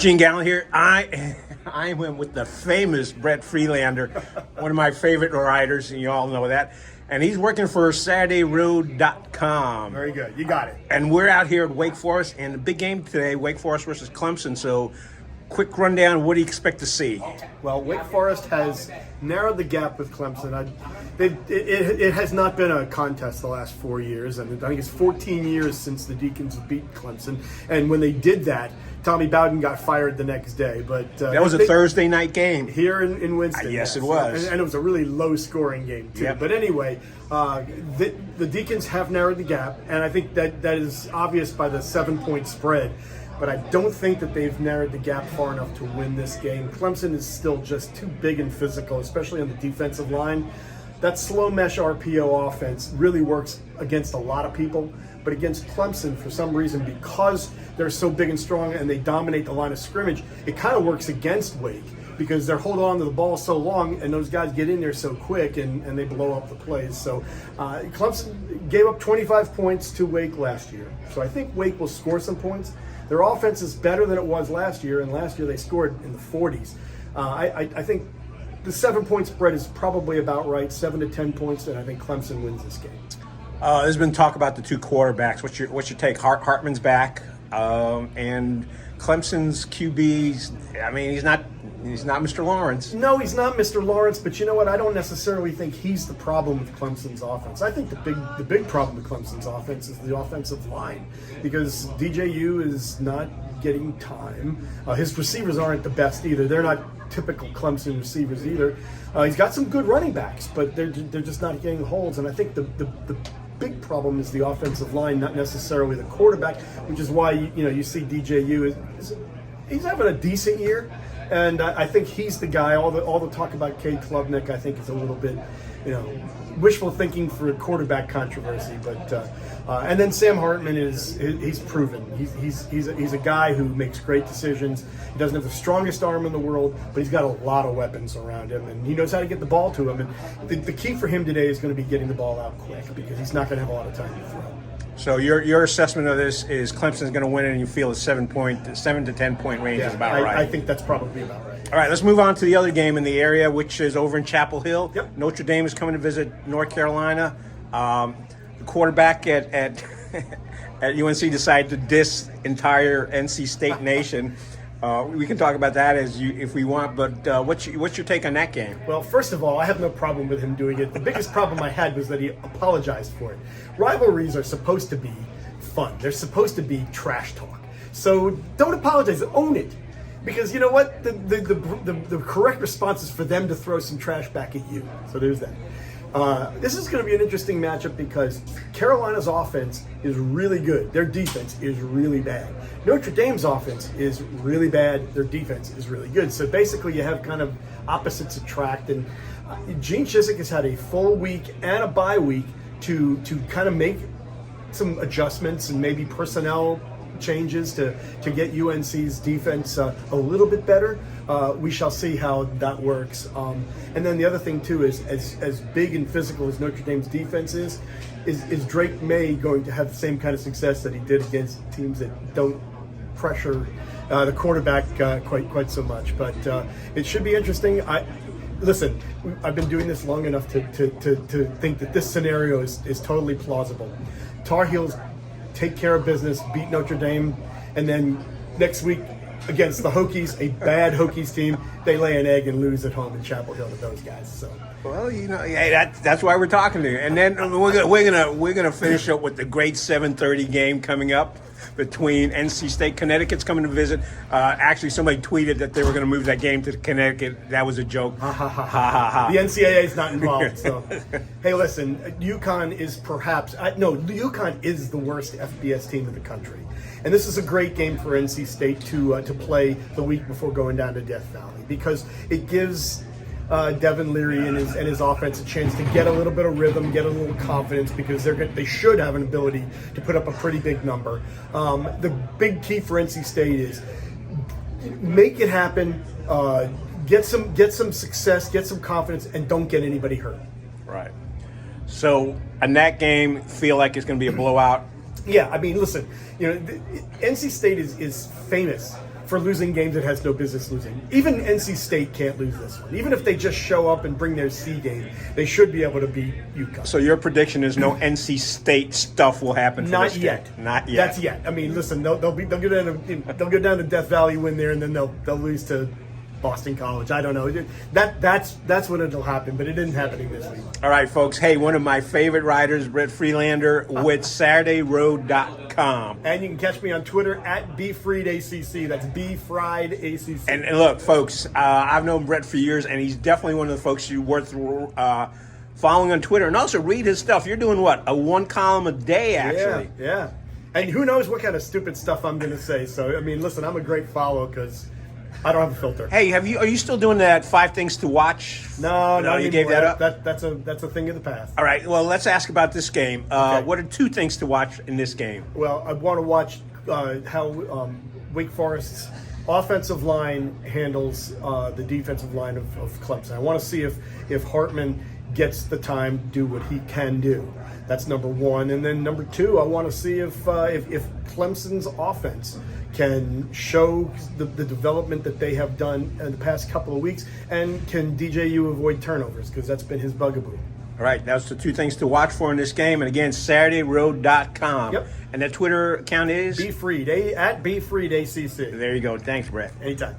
Gene Gallen here. I went with the famous Brett Friedlander, one of my favorite writers, and you all know that. And he's working for SaturdayRoad.com. Very good. You got it. And we're out here at Wake Forest, and the big game today, Wake Forest versus Clemson. So, quick rundown, what do you expect to see? Well, Wake Forest has narrowed the gap with Clemson. It has not been a contest the last 4 years, and I think it's 14 years since the Deacons beat Clemson. And when they did that, Tommy Bowden got fired the next day. But that was a Thursday night game here in Winston. Yes, it was, and it was a really low-scoring game too. Yep. But anyway, the Deacons have narrowed the gap, and I think that is obvious by the 7-point spread. But I don't think that they've narrowed the gap far enough to win this game. Clemson is still just too big and physical, especially on the defensive line. That slow mesh RPO offense really works against a lot of people, but against Clemson, for some reason, because they're so big and strong and they dominate the line of scrimmage, it kind of works against Wake because they're holding on to the ball so long and those guys get in there so quick and they blow up the plays. So Clemson gave up 25 points to Wake last year. So I think Wake will score some points. Their offense is better than it was last year, and last year they scored in the 40s. I think the 7-point spread is probably about right, 7 to 10 points, and I think Clemson wins this game. There's been talk about the two quarterbacks. What's your take? Hartman's back, and Clemson's QB's. I mean, he's not Mr. Lawrence. No, he's not Mr. Lawrence. But you know what? I don't necessarily think he's the problem with Clemson's offense. I think the big problem with Clemson's offense is the offensive line, because DJU is not getting time. His receivers aren't the best either. They're not typical Clemson receivers either. He's got some good running backs, but they're just not getting holes. And I think the big problem is the offensive line, not necessarily the quarterback, which is why you see DJU he's having a decent year, and I think he's the guy. All the talk about Cade Klubnik, I think, is a little bit wishful thinking for a quarterback controversy. But and then Sam Hartman he's proven he's a guy who makes great decisions. He doesn't have the strongest arm in the world, but he's got a lot of weapons around him, and he knows how to get the ball to him. And the key for him today is going to be getting the ball out quick, because he's not going to have a lot of time to throw. So your assessment of this is Clemson's going to win it, and you feel a 7 to 10 point range is about right. I think that's probably about right. All right, let's move on to the other game in the area, which is over in Chapel Hill. Yep. Notre Dame is coming to visit North Carolina. The quarterback at at UNC decided to diss entire NC State nation. We can talk about that if we want, but what's your take on that game? Well, first of all, I have no problem with him doing it. The biggest problem I had was that he apologized for it. Rivalries are supposed to be fun. They're supposed to be trash talk. So don't apologize. Own it. Because you know what? The correct response is for them to throw some trash back at you. So there's that. This is going to be an interesting matchup because Carolina's offense is really good. Their defense is really bad. Notre Dame's offense is really bad. Their defense is really good. So basically you have kind of opposites attract. And Gene Chizik has had a full week and a bye week to kind of make some adjustments and maybe personnel changes to get UNC's defense a little bit better. We shall see how that works. And then the other thing too is as big and physical as Notre Dame's defense is Drake May going to have the same kind of success that he did against teams that don't pressure the quarterback quite so much? But it should be interesting. Listen, I've been doing this long enough to think that this scenario is totally plausible. Tar Heels take care of business, beat Notre Dame, and then next week against the Hokies, a bad Hokies team, they lay an egg and lose at home in Chapel Hill to those guys. So, well, that's why we're talking to you. And then we're gonna finish up with the great 7:30 game coming up between NC State. Connecticut's coming to visit. Actually, somebody tweeted that they were going to move that game to Connecticut. That was a joke. Ha ha ha ha ha. The NCAA is not involved. So, hey, listen, UConn is UConn is the worst FBS team in the country, and this is a great game for NC State to play the week before going down to Death Valley, because it gives Devin Leary and his offense a chance to get a little bit of rhythm, get a little confidence, because they should have an ability to put up a pretty big number. The big key for NC State is make it happen, get some success, get some confidence, and don't get anybody hurt. Right. So in that game, feel like it's going to be a blowout. Yeah, I mean, listen, NC State is famous for losing games it has no business losing. Even NC State can't lose this one. Even if they just show up and bring their C game, they should be able to beat UConn. So your prediction is no NC State stuff will happen for Not this game? yet. Not yet. That's yet. I mean, listen, they'll go down to Death Valley, win there, and then they'll lose to Boston College. I don't know. That's when it'll happen, but it isn't happening this week. All right, folks. Hey, one of my favorite writers, Brett Friedlander, with SaturdayRoad.com. And you can catch me on Twitter at BFriedACC. That's BFriedACC. And look, folks, I've known Brett for years, and he's definitely one of the folks you worth following on Twitter. And also read his stuff. You're doing what? A one column a day, actually. Yeah. And who knows what kind of stupid stuff I'm going to say. So, I mean, listen, I'm a great follow because I don't have a filter. Hey, are you still doing that 5 things to watch? No, you gave that up. That's a thing of the past. All right. Well, let's ask about this game. Okay. What are 2 things to watch in this game? Well, I want to watch how Wake Forest's offensive line handles the defensive line of Clemson. I want to see if Hartman gets the time to do what he can do. That's number 1. And then number 2, I want to see if Clemson's offense can show the development that they have done in the past couple of weeks, and can DJU avoid turnovers, because that's been his bugaboo. All right, that's the 2 things to watch for in this game. And again, SaturdayRoad.com. Yep. And that Twitter account is? BFried, at BFriedACC. There you go. Thanks, Brett. Anytime.